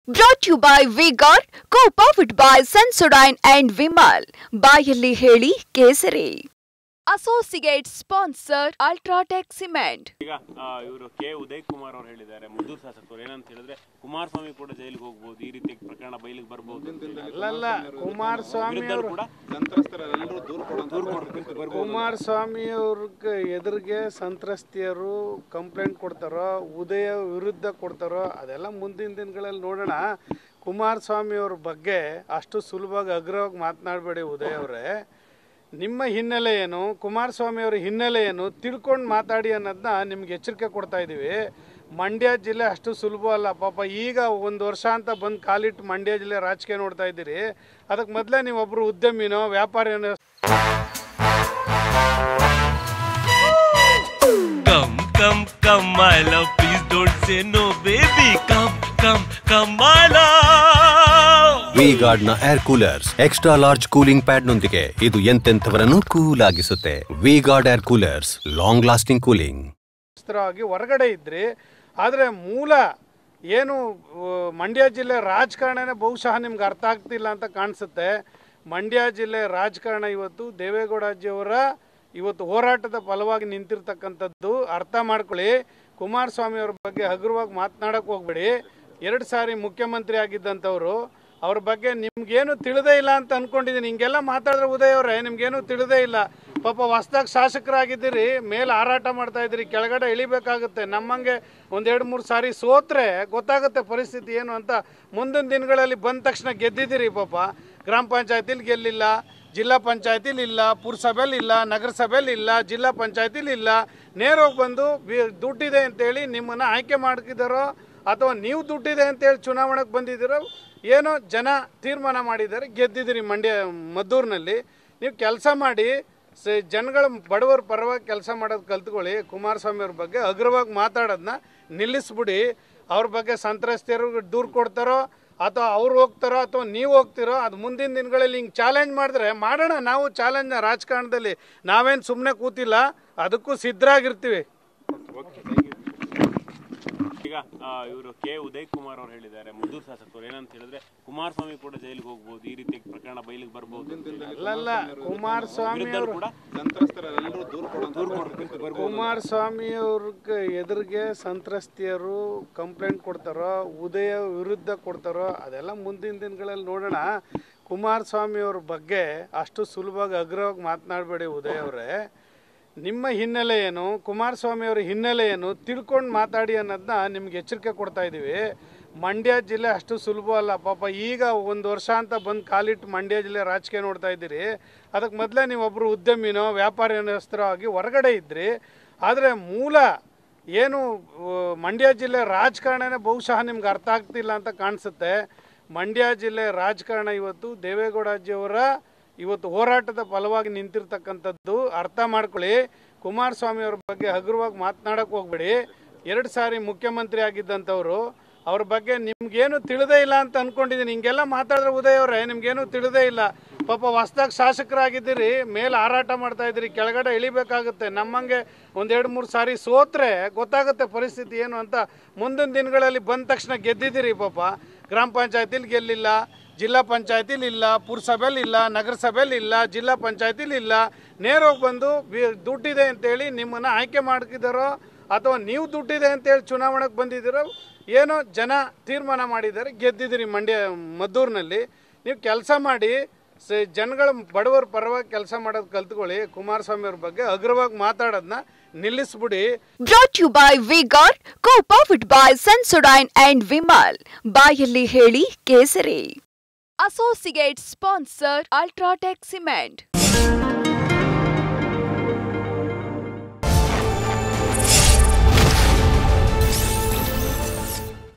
Brought to you by V-Guard, co-powered by Sensodyne and Vimal. ಬಾಯಲ್ಲಿ ಹೇಳಿ ಕೇಸರಿ. Associate sponsor Ultratech Cement. ಈಗ ಇವರು ಉದಯ್ ಕುಮಾರ್ ಅವರು ಹೇಳಿದ್ದಾರೆ ಮುದ್ದು ಶಾಸಕರು ಏನಂತ ಹೇಳಿದ್ರೆ ಕುಮಾರಸ್ವಾಮಿ ಕೂಡ ಜೈಲಿಗೆ ಹೋಗಬಹುದು ಈ ರೀತಿ ಪ್ರಕರಣ ಬಯಲಿಗೆ ಬರಬಹುದು ಅಲ್ಲ ಕುಮಾರಸ್ವಾಮಿ ಅವರು ಕೂಡ ಸಂತ್ರಸ್ತರೆಲ್ಲರೂ ದೂರ ಕುಮಾರಸ್ವಾಮಿ ಅವ್ರಿಗೆ ಎದುರಿಗೆ ಸಂತ್ರಸ್ತಿಯರು ಕಂಪ್ಲೇಂಟ್ ಕೊಡ್ತಾರೋ ಉದಯ ವಿರುದ್ಧ ಕೊಡ್ತಾರೋ ಅದೆಲ್ಲ ಮುಂದಿನ ದಿನಗಳಲ್ಲಿ ನೋಡೋಣ. ಕುಮಾರಸ್ವಾಮಿ ಅವ್ರ ಬಗ್ಗೆ ಅಷ್ಟು ಸುಲಭವಾಗಿ ಅಗ್ರವಾಗಿ ಮಾತನಾಡಬೇಡಿ ಉದಯ್ ಅವರೇ. ನಿಮ್ಮ ಹಿನ್ನೆಲೆ ಏನು, ಕುಮಾರಸ್ವಾಮಿ ಅವರ ಹಿನ್ನೆಲೆ ಏನು ತಿಳ್ಕೊಂಡು ಮಾತಾಡಿ ಅನ್ನೋದನ್ನ ನಿಮ್ಗೆ ಎಚ್ಚರಿಕೆ ಕೊಡ್ತಾ ಇದ್ದೀವಿ. ಮಂಡ್ಯ ಜಿಲ್ಲೆ ಅಷ್ಟು ಸುಲಭ ಅಲ್ಲ ಪಾಪ. ಈಗ ಒಂದು ವರ್ಷ ಅಂತ ಬಂದು ಕಾಲಿಟ್ಟು ಮಂಡ್ಯ ಜಿಲ್ಲೆ ರಾಜಕೀಯ ನೋಡ್ತಾ ಇದ್ದೀರಿ. ಅದಕ್ಕೆ ಮೊದಲೇ ನೀವೊಬ್ಬರು ಉದ್ಯಮಿನೋ ವ್ಯಾಪಾರಿನೋ. Come, come, my love, please don't say no, baby. Come, my love. V-Guard ನ air coolers extra large cooling pad ನೊಂದಿಗೆ ಇದು ಎಂತೆಂಥವರನ್ನು ಕೂಲ್ ಆಗಿಸುತ್ತೆ. V-Guard air coolers, long lasting cooling. ಹೊರಗಡೆ ಇದ್ರಿ, ಆದರೆ ಮೂಲ ಏನು ಮಂಡ್ಯ ಜಿಲ್ಲೆ ರಾಜಕಾರಣನೇ ಬಹುಶಃ ನಿಮ್ಗೆ ಅರ್ಥ ಆಗ್ತಿಲ್ಲ ಅಂತ ಕಾಣಿಸುತ್ತೆ. ಮಂಡ್ಯ ಜಿಲ್ಲೆ ರಾಜಕಾರಣ ಇವತ್ತು ದೇವೇಗೌಡಜಿಯವರ ಇವತ್ತು ಹೋರಾಟದ ಫಲವಾಗಿ ನಿಂತಿರ್ತಕ್ಕಂಥದ್ದು. ಅರ್ಥ ಮಾಡ್ಕೊಳ್ಳಿ. ಕುಮಾರಸ್ವಾಮಿ ಅವ್ರ ಬಗ್ಗೆ ಹಗುರವಾಗಿ ಮಾತನಾಡಕ್ಕೆ ಹೋಗ್ಬೇಡಿ. 2 ಸಾರಿ ಮುಖ್ಯಮಂತ್ರಿ ಆಗಿದ್ದಂಥವ್ರು, ಅವ್ರ ಬಗ್ಗೆ ನಿಮ್ಗೇನು ತಿಳಿದೇ ಇಲ್ಲ ಅಂತ ಅಂದ್ಕೊಂಡಿದ್ದೀನಿ. ಹಿಂಗೆಲ್ಲ ಮಾತಾಡಿದ್ರೆ ಉದಯ್ ಅವರೇ ನಿಮ್ಗೇನು ತಿಳಿದೇ ಇಲ್ಲ. ಪಾಪ ಹೊಸ್ದಾಗಿ ಶಾಸಕರಾಗಿದ್ದೀರಿ, ಮೇಲೆ ಹಾರಾಟ ಮಾಡ್ತಾ ಇದ್ದೀರಿ, ಕೆಳಗಡೆ ಇಳಿಬೇಕಾಗುತ್ತೆ. ನಮ್ಮಂಗೆ 1-2-3 ಸಾರಿ ಸೋತ್ರೆ ಗೊತ್ತಾಗುತ್ತೆ ಪರಿಸ್ಥಿತಿ ಏನು ಅಂತ. ಮುಂದಿನ ದಿನಗಳಲ್ಲಿ ಬಂದ ತಕ್ಷಣ ಗೆದ್ದಿದ್ದೀರಿ. ಪಾಪ ಗ್ರಾಮ ಪಂಚಾಯತಿಲಿ ಗೆಲ್ಲಿಲ್ಲ, ಜಿಲ್ಲಾ ಪಂಚಾಯತಿಲಿ ಇಲ್ಲ, ಪುರಸಭೆಯಲ್ಲಿ ಇಲ್ಲ, ನಗರಸಭೆಯಲ್ಲಿ ಇಲ್ಲ, ಜಿಲ್ಲಾ ಪಂಚಾಯತಿಲಿ ಇಲ್ಲ. ನೇರವಾಗಿ ಬಂದು ದುಡ್ಡಿದೆ ಅಂತೇಳಿ ನಿಮ್ಮನ್ನು ಆಯ್ಕೆ ಮಾಡ್ತಿದ್ದಾರೋ ಅಥವಾ ನೀವು ದುಡ್ಡಿದೆ ಅಂತೇಳಿ ಚುನಾವಣೆಗೆ ಬಂದಿದ್ದೀರೋ ಏನೋ ಜನ ತೀರ್ಮಾನ ಮಾಡಿದ್ದಾರೆ, ಗೆದ್ದಿದ್ದೀರಿ ಮಂಡ್ಯ ಮದ್ದೂರಿನಲ್ಲಿ. ನೀವು ಕೆಲಸ ಮಾಡಿ ಜನಗಳ ಬಡವರ ಪರವಾಗಿ ಕೆಲಸ ಮಾಡೋದು ಕಲ್ತ್ಕೊಳ್ಳಿ. ಕುಮಾರಸ್ವಾಮಿ ಅವ್ರ ಬಗ್ಗೆ ಅಗ್ರವಾಗಿ ಮಾತಾಡೋದನ್ನ ನಿಲ್ಲಿಸ್ಬಿಡಿ. ಅವ್ರ ಬಗ್ಗೆ ಸಂತ್ರಸ್ತಿಯರು ದೂರ ಕೊಡ್ತಾರೋ ಅಥವಾ ಅವ್ರು ಹೋಗ್ತಾರೋ ಅಥವಾ ನೀವು ಹೋಗ್ತಿರೋ ಅದು ಮುಂದಿನ ದಿನಗಳಲ್ಲಿ ಹಿಂಗೆ ಚಾಲೆಂಜ್ ಮಾಡಿದ್ರೆ ಮಾಡೋಣ. ನಾವು ಚಾಲೆಂಜ್ನ ರಾಜಕಾರಣದಲ್ಲಿ ನಾವೇನು ಸುಮ್ಮನೆ ಕೂತಿಲ್ಲ, ಅದಕ್ಕೂ ಸಿದ್ಧರಾಗಿರ್ತೀವಿ. ಈಗ ಇವರು ಉದಯ್ ಕುಮಾರ್ ಅವರು ಹೇಳಿದ್ದಾರೆ ಮುದ್ದು ಶಾಸಕರು ಏನಂತ ಹೇಳಿದ್ರೆ ಕುಮಾರಸ್ವಾಮಿ ಕೂಡ ಜೈಲಿಗೆ ಹೋಗಬಹುದು ಈ ರೀತಿ ಪ್ರಕರಣ ಬಯಲಿಗೆ ಬರಬಹುದು ಅಲ್ಲ ಕುಮಾರಸ್ವಾಮಿ ಅವರು ಕೂಡ ಸಂತ್ರಸ್ತರೆಲ್ಲರೂ ದೂರ ಕುಮಾರಸ್ವಾಮಿ ಅವ್ರಿಗೆ ಎದುರಿಗೆ ಸಂತ್ರಸ್ತಿಯರು ಕಂಪ್ಲೇಂಟ್ ಕೊಡ್ತಾರೋ ಉದಯ ವಿರುದ್ಧ ಕೊಡ್ತಾರೋ ಅದೆಲ್ಲ ಮುಂದಿನ ದಿನಗಳಲ್ಲಿ ನೋಡೋಣ. ಕುಮಾರಸ್ವಾಮಿ ಅವ್ರ ಬಗ್ಗೆ ಅಷ್ಟು ಸುಲಭವಾಗಿ ಅಗ್ರವಾಗಿ ಮಾತನಾಡಬೇಡಿ ಉದಯ್ ಅವರೇ. ನಿಮ್ಮ ಹಿನ್ನೆಲೆ ಏನು, ಕುಮಾರಸ್ವಾಮಿ ಅವರ ಹಿನ್ನೆಲೆ ಏನು ತಿಳ್ಕೊಂಡು ಮಾತಾಡಿ ಅನ್ನೋದನ್ನ ನಿಮ್ಗೆ ಎಚ್ಚರಿಕೆ ಕೊಡ್ತಾ ಇದ್ದೀವಿ. ಮಂಡ್ಯ ಜಿಲ್ಲೆ ಅಷ್ಟು ಸುಲಭ ಅಲ್ಲ ಪಾಪ. ಈಗ ಒಂದು ವರ್ಷ ಅಂತ ಬಂದು ಕಾಲಿಟ್ಟು ಮಂಡ್ಯ ಜಿಲ್ಲೆ ರಾಜಕೀಯ ನೋಡ್ತಾ ಇದ್ದೀರಿ. ಅದಕ್ಕೆ ಮೊದಲೇ ನೀವೊಬ್ಬರು ಉದ್ಯಮಿನೋ ವ್ಯಾಪಾರಿನೋ ಆಗಿ ಹೊರಗಡೆ ಇದ್ರಿ. ಆದರೆ ಮೂಲ ಏನು ಮಂಡ್ಯ ಜಿಲ್ಲೆ ರಾಜಕಾರಣನೇ ಬಹುಶಃ ನಿಮ್ಗೆ ಅರ್ಥ ಆಗ್ತಿಲ್ಲ ಅಂತ ಕಾಣಿಸುತ್ತೆ. ಮಂಡ್ಯ ಜಿಲ್ಲೆ ರಾಜಕಾರಣ ಇವತ್ತು ದೇವೇಗೌಡಜಿಯವರ ಇವತ್ತು ಹೋರಾಟದ ಫಲವಾಗಿ ನಿಂತಿರ್ತಕ್ಕಂಥದ್ದು. ಅರ್ಥ ಮಾಡ್ಕೊಳ್ಳಿ. ಕುಮಾರಸ್ವಾಮಿ ಅವ್ರ ಬಗ್ಗೆ ಹಗುರವಾಗಿ ಮಾತನಾಡಕ್ಕೆ ಹೋಗ್ಬೇಡಿ. 2 ಸಾರಿ ಮುಖ್ಯಮಂತ್ರಿ ಆಗಿದ್ದಂಥವ್ರು, ಅವ್ರ ಬಗ್ಗೆ ನಿಮ್ಗೇನು ತಿಳಿದೇ ಇಲ್ಲ ಅಂತ ಅಂದ್ಕೊಂಡಿದ್ದೀನಿ. ಹಿಂಗೆಲ್ಲ ಮಾತಾಡಿದ್ರೆ ಉದಯ್ ಅವರೇ ನಿಮ್ಗೇನು ತಿಳಿದೇ ಇಲ್ಲ. ಪಾಪ ಹೊಸ್ದಾಗಿ ಶಾಸಕರಾಗಿದ್ದೀರಿ, ಮೇಲೆ ಹಾರಾಟ ಮಾಡ್ತಾ ಇದ್ದೀರಿ, ಕೆಳಗಡೆ ಇಳಿಬೇಕಾಗುತ್ತೆ. ನಮ್ಮಂಗೆ 1-2-3 ಸಾರಿ ಸೋತ್ರೆ ಗೊತ್ತಾಗುತ್ತೆ ಪರಿಸ್ಥಿತಿ ಏನು ಅಂತ. ಮುಂದಿನ ದಿನಗಳಲ್ಲಿ ಬಂದ ತಕ್ಷಣ ಗೆದ್ದಿದ್ದೀರಿ. ಪಾಪ ಗ್ರಾಮ ಪಂಚಾಯತಿಲಿ ಗೆಲ್ಲಿಲ್ಲ, ಜಿಲ್ಲಾ ಪಂಚಾಯತಿಲಿ ಇಲ್ಲ, ಪುರಸಭೆಯಲ್ಲಿ ಇಲ್ಲ, ನಗರಸಭೆಯಲ್ಲಿ ಇಲ್ಲ, ಜಿಲ್ಲಾ ಪಂಚಾಯತಿಲಿ ಇಲ್ಲ. ನೇರವಾಗಿ ಬಂದು ದುಡ್ಡಿದೆ ಅಂತೇಳಿ ನಿಮ್ಮನ್ನು ಆಯ್ಕೆ ಮಾಡ್ತಿದ್ದಾರೋ ಅಥವಾ ನೀವು ದುಡ್ಡಿದೆ ಅಂತೇಳಿ ಚುನಾವಣೆಗೆ ಬಂದಿದ್ದೀರೋ ಏನೋ ಜನ ತೀರ್ಮಾನ ಮಾಡಿದ್ದಾರೆ, ಗೆದ್ದಿದ್ದೀರಿ ಮಂಡ್ಯ ಮದ್ದೂರಿನಲ್ಲಿ. ನೀವು ಕೆಲಸ ಮಾಡಿ ಜನಗಳ ಬಡವರ ಪರವಾಗಿ ಕೆಲಸ ಮಾಡೋದು ಕಲ್ತ್ಕೊಳ್ಳಿ. ಕುಮಾರಸ್ವಾಮಿ ಅವ್ರ ಬಗ್ಗೆ ಅಗ್ರವಾಗಿ ಮಾತಾಡೋದನ್ನ ನಿಲ್ಲಿಸ್ಬಿಡಿ. Brought to you by V-Guard, co-powered by Sensodyne and Vimal. ಬಾಯಲ್ಲಿ ಹೇಳಿ ಕೇಸರಿ. Associate sponsor Ultratech Cement.